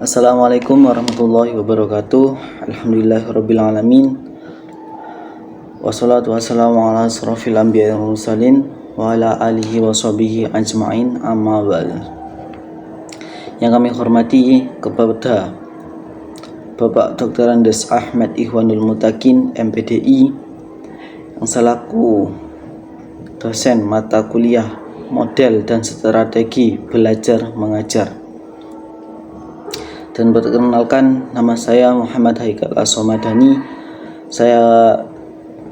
Assalamualaikum warahmatullahi wabarakatuh. Alhamdulillahirrabbilalamin. Wassalatu wassalamu ala asrafil anbiya'i wal mursalin wa ala alihi wa sahbihi ajma'in, amma ba'd. Yang kami hormati kepada Bapak Dr. Andes Ahmad Ikhwanul Mutakin MPDI, yang selaku dosen mata kuliah model dan strategi belajar mengajar. Dan perkenalkan, nama saya Muhammad Haikal As-Somadani. Saya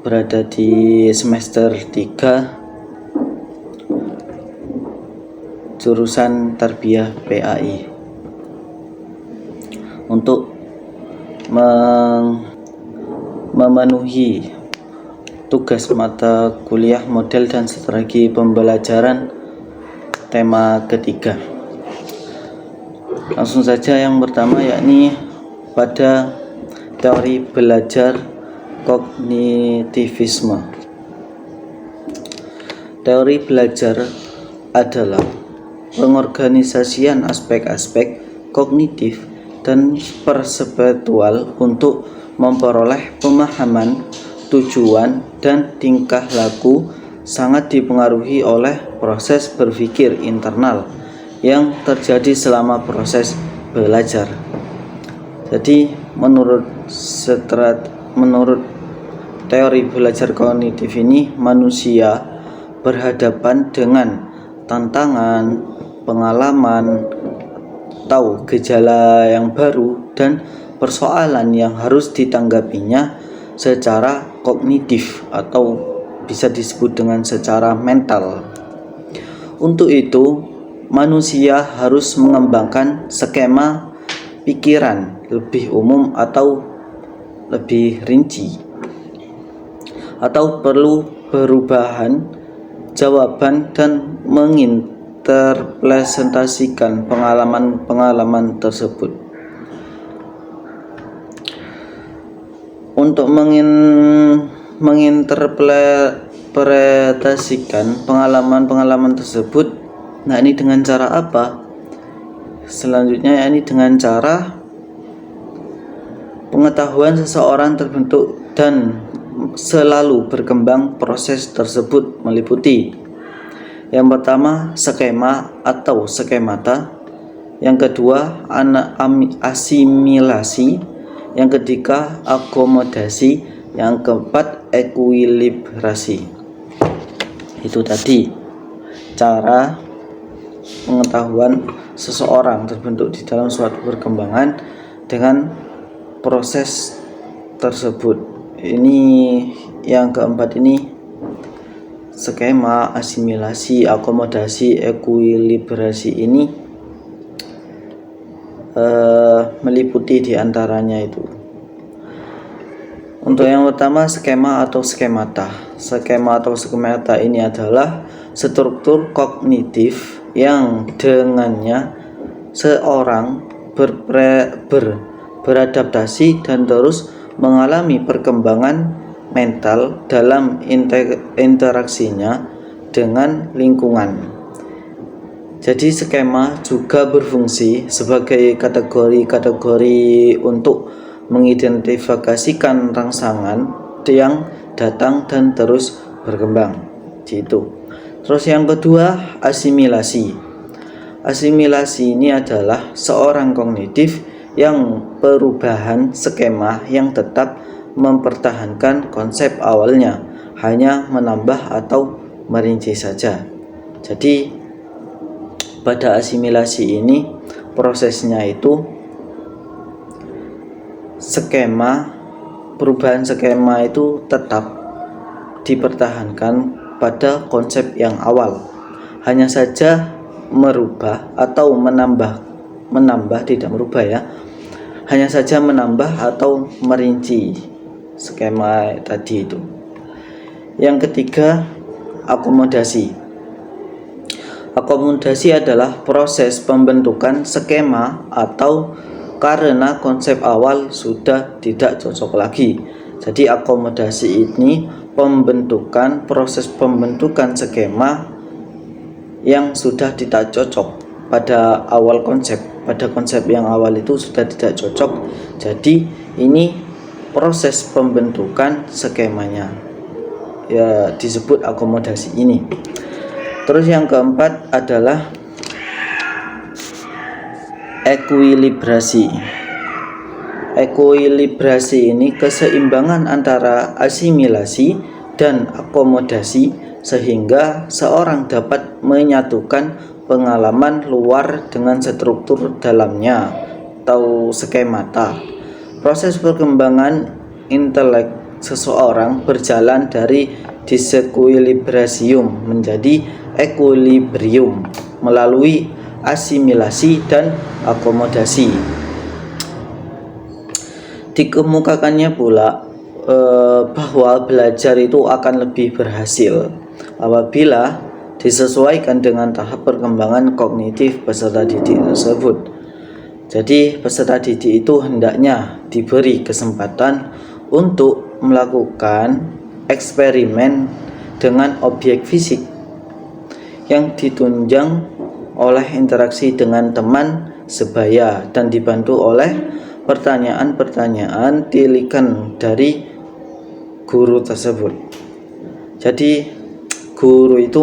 berada di semester 3 jurusan Tarbiyah PAI. Untuk memenuhi tugas mata kuliah model dan strategi pembelajaran tema ketiga. Langsung saja yang pertama, yakni pada teori belajar kognitivisme. Teori belajar adalah pengorganisasian aspek-aspek kognitif dan perseptual untuk memperoleh pemahaman, tujuan, dan tingkah laku, sangat dipengaruhi oleh proses berpikir internal yang terjadi selama proses belajar. Jadi menurut teori belajar kognitif ini, manusia berhadapan dengan tantangan, pengalaman, atau gejala yang baru dan persoalan yang harus ditanggapinya secara kognitif atau bisa disebut dengan secara mental. Untuk itu, manusia harus mengembangkan skema pikiran lebih umum atau lebih rinci, atau perlu perubahan jawaban dan menginterpretasikan pengalaman-pengalaman tersebut. Untuk menginterpretasikan pengalaman-pengalaman tersebut, nah ini dengan cara apa? Selanjutnya ini dengan cara pengetahuan seseorang terbentuk dan selalu berkembang. Proses tersebut meliputi: yang pertama, skema atau skemata; yang kedua, asimilasi; yang ketiga, akomodasi; yang keempat, ekuilibrasi. Itu tadi cara pengetahuan seseorang terbentuk di dalam suatu perkembangan dengan proses tersebut. Ini yang keempat ini, skema, asimilasi, akomodasi, ekuilibrasi ini meliputi diantaranya itu. Untuk yang pertama, skema atau skemata. Skema atau skemata ini adalah struktur kognitif yang dengannya seorang beradaptasi dan terus mengalami perkembangan mental dalam interaksinya dengan lingkungan. Jadi skema juga berfungsi sebagai kategori-kategori untuk mengidentifikasikan rangsangan yang datang dan terus berkembang. Gitu. Terus yang kedua, asimilasi. Asimilasi ini adalah seorang kognitif yang perubahan skema yang tetap mempertahankan konsep awalnya, hanya menambah atau merinci saja. Jadi pada asimilasi ini prosesnya itu perubahan skema itu tetap dipertahankan pada konsep yang awal, hanya saja merubah atau menambah tidak merubah ya, hanya saja menambah atau merinci skema tadi itu. Yang ketiga, akomodasi. Akomodasi adalah proses pembentukan skema atau karena konsep awal sudah tidak cocok lagi. Jadi akomodasi ini proses pembentukan skema yang sudah tidak cocok pada awal konsep. pada konsep yang awal itu sudah tidak cocok. Jadi ini proses pembentukan skemanya, ya disebut akomodasi ini. Terus yang keempat adalah ekuilibrasi. Ekuilibrasi ini keseimbangan antara asimilasi dan akomodasi sehingga seorang dapat menyatukan pengalaman luar dengan struktur dalamnya atau skemata. Proses perkembangan intelek seseorang berjalan dari disequilibrasium menjadi equilibrium melalui asimilasi dan akomodasi. Dikemukakannya pula bahwa belajar itu akan lebih berhasil apabila disesuaikan dengan tahap perkembangan kognitif peserta didik tersebut. Jadi peserta didik itu hendaknya diberi kesempatan untuk melakukan eksperimen dengan objek fisik yang ditunjang oleh interaksi dengan teman sebaya dan dibantu oleh pertanyaan-pertanyaan tilikan dari guru tersebut. Jadi guru itu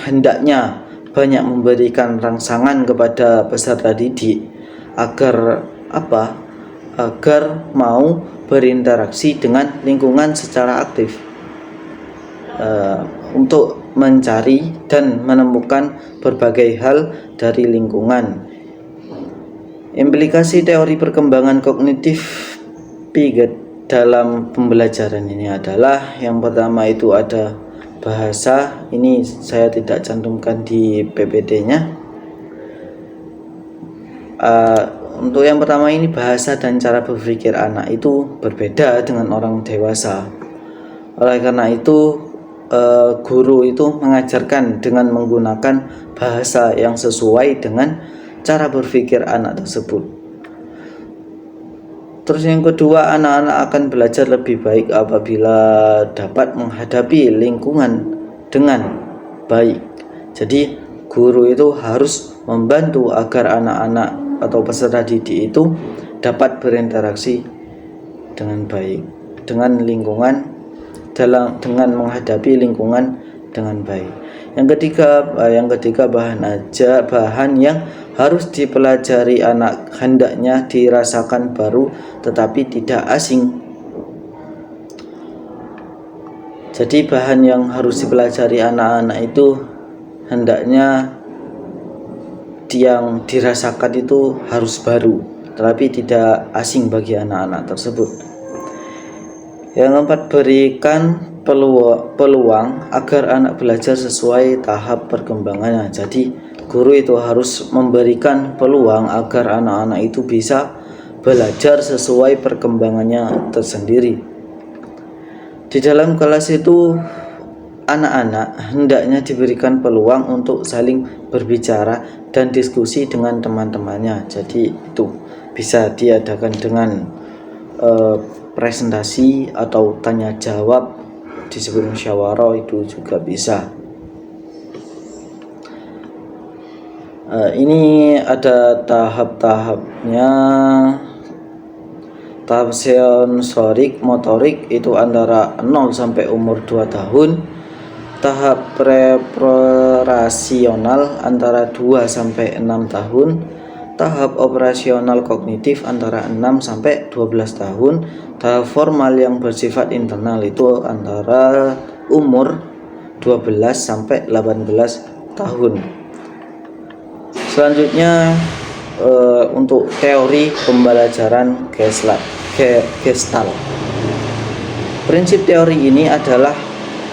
hendaknya banyak memberikan rangsangan kepada peserta didik agar agar mau berinteraksi dengan lingkungan secara aktif untuk mencari dan menemukan berbagai hal dari lingkungan. Implikasi teori perkembangan kognitif Piaget dalam pembelajaran ini adalah yang pertama itu ada bahasa. Ini saya tidak cantumkan di PPT-nya. Untuk yang pertama ini bahasa dan cara berpikir anak itu berbeda dengan orang dewasa. Oleh karena itu guru itu mengajarkan dengan menggunakan bahasa yang sesuai dengan cara berpikir anak tersebut. Terus yang kedua, anak-anak akan belajar lebih baik apabila dapat menghadapi lingkungan dengan baik. Jadi guru itu harus membantu agar anak-anak atau peserta didik itu dapat berinteraksi dengan baik dengan lingkungan, dengan menghadapi lingkungan dengan baik. Yang ketiga bahan yang harus dipelajari anak hendaknya dirasakan baru tetapi tidak asing. Jadi bahan yang harus dipelajari anak-anak itu hendaknya yang dirasakan itu harus baru tetapi tidak asing bagi anak-anak tersebut. Yang keempat, berikan peluang agar anak belajar sesuai tahap perkembangannya. Jadi guru itu harus memberikan peluang agar anak-anak itu bisa belajar sesuai perkembangannya tersendiri. Di dalam kelas itu anak-anak hendaknya diberikan peluang untuk saling berbicara dan diskusi dengan teman-temannya. Jadi itu bisa diadakan dengan presentasi atau tanya jawab, disebut musyawarah, itu juga bisa. Ini ada tahap-tahapnya. Tahap sensorik motorik itu antara 0 sampai umur 2 tahun. Tahap preparasional antara 2 sampai 6 tahun. Tahap operasional kognitif antara 6 sampai 12 tahun. Tahap formal yang bersifat internal itu antara umur 12 sampai 18 tahun. Selanjutnya untuk teori pembelajaran Gestalt. Prinsip teori ini adalah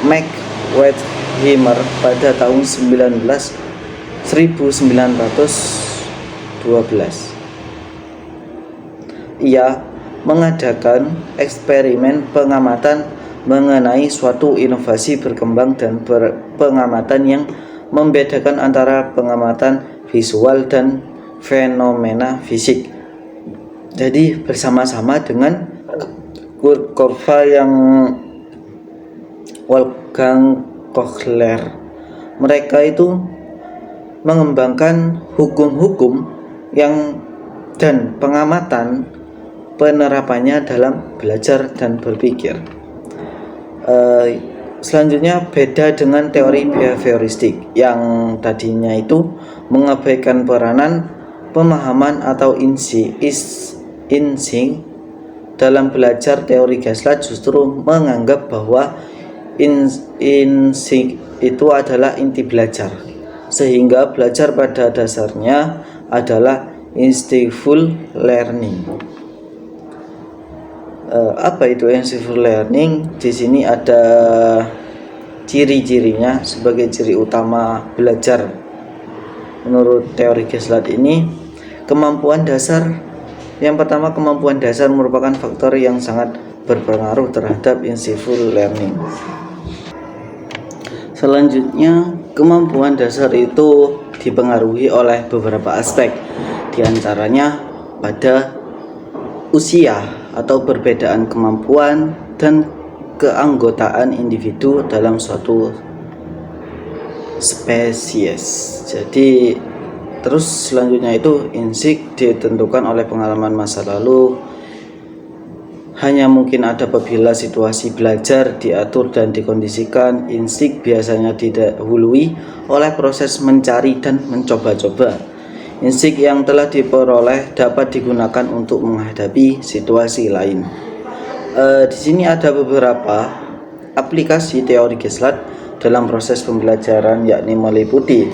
Max Wertheimer pada tahun 1912. Ia mengadakan eksperimen pengamatan mengenai suatu inovasi berkembang dan pengamatan yang membedakan antara pengamatan visual dan fenomena fisik. Jadi bersama-sama dengan kurva yang Wolfgang Kohler, mereka itu mengembangkan hukum-hukum yang dan pengamatan penerapannya dalam belajar dan berpikir. Selanjutnya beda dengan teori behavioristik yang tadinya itu mengabaikan peranan pemahaman atau insting dalam belajar. Teori Gaslat justru menganggap bahwa insting itu adalah inti belajar, sehingga belajar pada dasarnya adalah insightful learning. Apa itu insightful learning? Di sini ada ciri-cirinya sebagai ciri utama belajar. Menurut teori Gaslat ini, kemampuan dasar. Yang pertama, kemampuan dasar merupakan faktor yang sangat berpengaruh terhadap insightful learning. Selanjutnya, kemampuan dasar itu dipengaruhi oleh beberapa aspek, diantaranya pada usia atau perbedaan kemampuan dan keanggotaan individu dalam suatu spesies. Jadi terus selanjutnya itu insting ditentukan oleh pengalaman masa lalu. Hanya mungkin ada apabila situasi belajar diatur dan dikondisikan. Insting biasanya didahului oleh proses mencari dan mencoba-coba. Insting yang telah diperoleh dapat digunakan untuk menghadapi situasi lain. Di sini ada beberapa aplikasi teori Gaslat dalam proses pembelajaran, yakni meliputi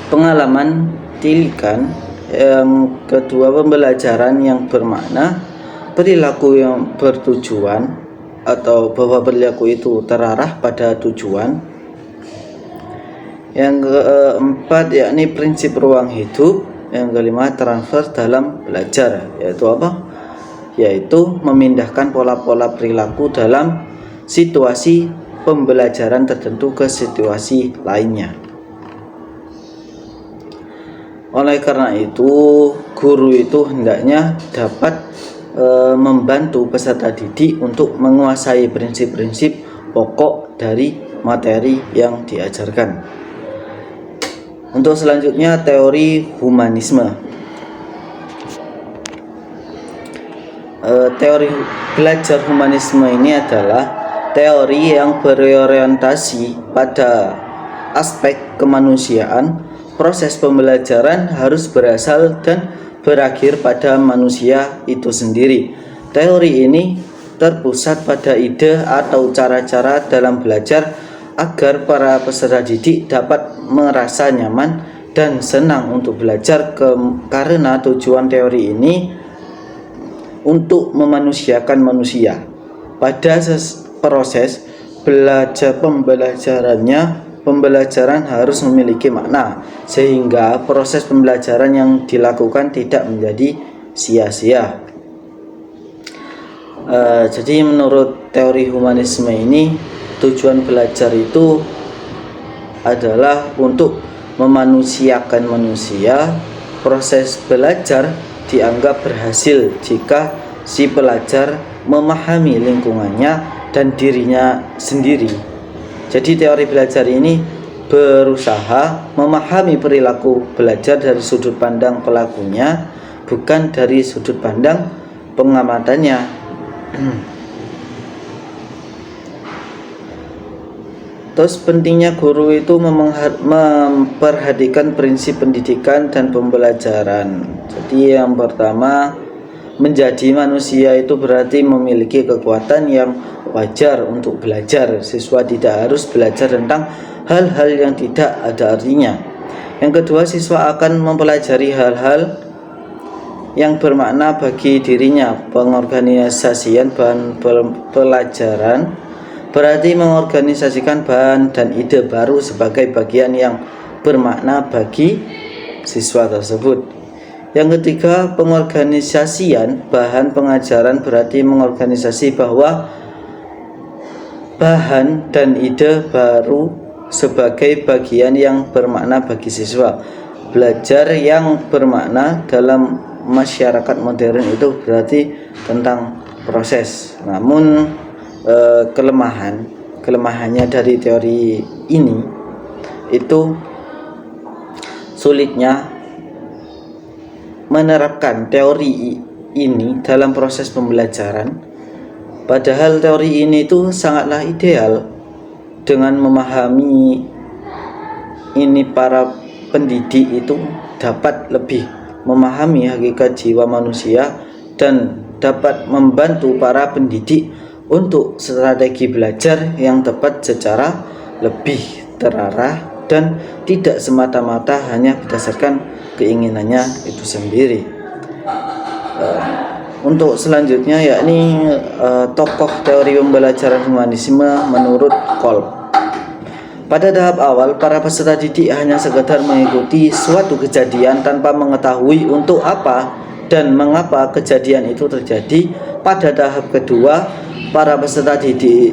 pengalaman tilikan, yang kedua pembelajaran yang bermakna, perilaku yang bertujuan atau bahwa perilaku itu terarah pada tujuan. Yang keempat yakni prinsip ruang hidup. Yang kelima transfer dalam belajar, yaitu apa? Yaitu memindahkan pola-pola perilaku dalam situasi pembelajaran tertentu ke situasi lainnya. Oleh karena itu, guru itu hendaknya dapat membantu peserta didik untuk menguasai prinsip-prinsip pokok dari materi yang diajarkan. Untuk selanjutnya, teori humanisme. Teori belajar humanisme ini adalah teori yang berorientasi pada aspek kemanusiaan. Proses pembelajaran harus berasal dan berakhir pada manusia itu sendiri. Teori ini terpusat pada ide atau cara-cara dalam belajar agar para peserta didik dapat merasa nyaman dan senang untuk belajar, karena tujuan teori ini untuk memanusiakan manusia. Pada proses pembelajaran harus memiliki makna, sehingga proses pembelajaran yang dilakukan tidak menjadi sia-sia. Jadi menurut teori humanisme ini, tujuan belajar itu adalah untuk memanusiakan manusia. Proses belajar dianggap berhasil jika si pelajar memahami lingkungannya dan dirinya sendiri. Jadi teori belajar ini berusaha memahami perilaku belajar dari sudut pandang pelakunya, bukan dari sudut pandang pengamatannya. Terus pentingnya guru itu memperhatikan prinsip pendidikan dan pembelajaran. Jadi yang pertama, menjadi manusia itu berarti memiliki kekuatan yang wajar untuk belajar. Siswa tidak harus belajar tentang hal-hal yang tidak ada artinya. Yang kedua, siswa akan mempelajari hal-hal yang bermakna bagi dirinya. Pengorganisasian bahan pelajaran berarti mengorganisasikan bahan dan ide baru sebagai bagian yang bermakna bagi siswa tersebut. Yang ketiga, pengorganisasian bahan pengajaran berarti mengorganisasi bahwa bahan dan ide baru sebagai bagian yang bermakna bagi siswa. Belajar yang bermakna dalam masyarakat modern itu berarti tentang proses. Namun kelemahannya dari teori ini itu sulitnya menerapkan teori ini dalam proses pembelajaran, padahal teori ini itu sangatlah ideal. Dengan memahami ini, para pendidik itu dapat lebih memahami hakikat jiwa manusia dan dapat membantu para pendidik untuk strategi belajar yang tepat secara lebih terarah dan tidak semata-mata hanya berdasarkan keinginannya itu sendiri. Untuk selanjutnya yakni tokoh teori pembelajaran humanisme menurut Kolb. Pada tahap awal, para peserta didik hanya sekedar mengikuti suatu kejadian tanpa mengetahui untuk apa dan mengapa kejadian itu terjadi. Pada tahap kedua, para peserta didik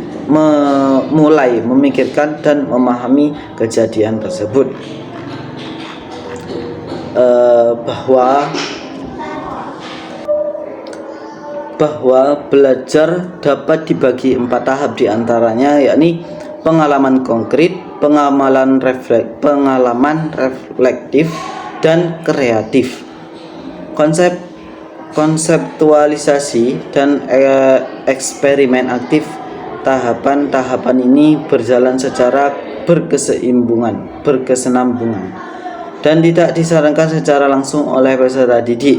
mulai memikirkan dan memahami kejadian tersebut. Bahwa belajar dapat dibagi 4 tahap, diantaranya yakni pengalaman konkret, pengalaman reflektif, dan kreatif. Konseptualisasi dan eksperimen aktif. Tahapan-tahapan ini berjalan secara berkesinambungan dan tidak disarankan secara langsung oleh peserta didik.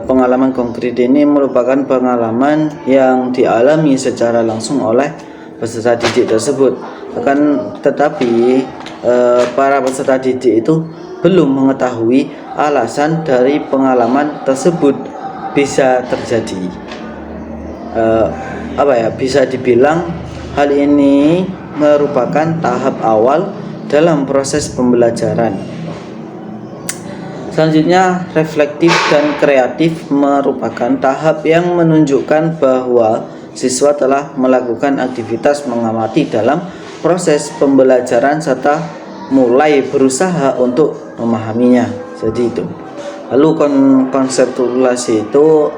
Pengalaman konkret ini merupakan pengalaman yang dialami secara langsung oleh peserta didik tersebut. Tetapi para peserta didik itu belum mengetahui alasan dari pengalaman tersebut bisa terjadi. Bisa dibilang hal ini merupakan tahap awal dalam proses pembelajaran. Selanjutnya, reflektif dan kreatif merupakan tahap yang menunjukkan bahwa siswa telah melakukan aktivitas mengamati dalam proses pembelajaran serta mulai berusaha untuk memahaminya. Jadi itu. Lalu konseptualisasi itu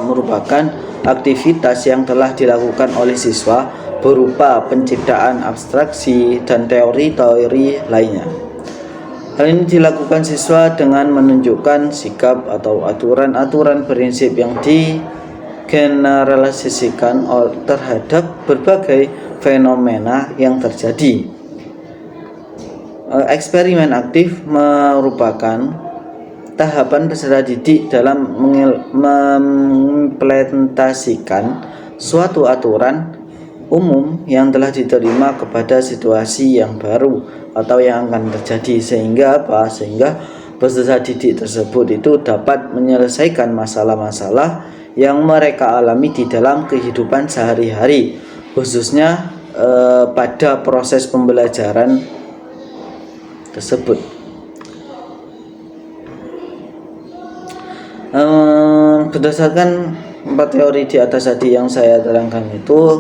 merupakan aktivitas yang telah dilakukan oleh siswa berupa penciptaan abstraksi dan teori-teori lainnya. Hal ini dilakukan siswa dengan menunjukkan sikap atau aturan-aturan prinsip yang digeneralisasikan terhadap berbagai fenomena yang terjadi. Eksperimen aktif merupakan tahapan peserta didik dalam mengimplementasikan suatu aturan umum yang telah diterima kepada situasi yang baru atau yang akan terjadi, sehingga peserta didik tersebut itu dapat menyelesaikan masalah-masalah yang mereka alami di dalam kehidupan sehari-hari, khususnya pada proses pembelajaran tersebut. Berdasarkan 4 teori di atas tadi yang saya terangkan itu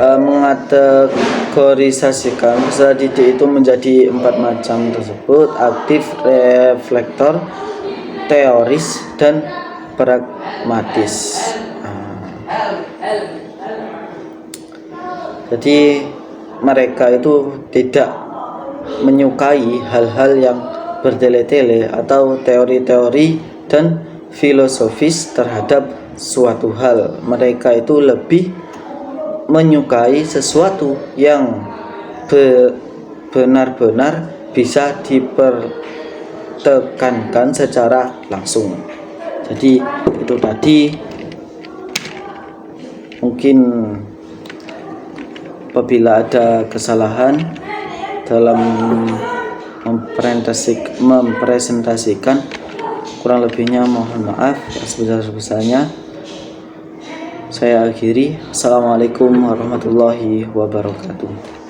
mengategorisasikan peserta didik itu menjadi 4 macam tersebut: aktif, reflektor, teoris, dan pragmatis. Jadi mereka itu tidak menyukai hal-hal yang bertele-tele atau teori-teori dan filosofis terhadap suatu hal. Mereka itu lebih menyukai sesuatu yang benar-benar bisa dipertekankan secara langsung. Jadi itu tadi. Mungkin apabila ada kesalahan dalam mempresentasikan, kurang lebihnya mohon maaf sebesar-besarnya. Saya akhiri. Assalamualaikum warahmatullahi wabarakatuh.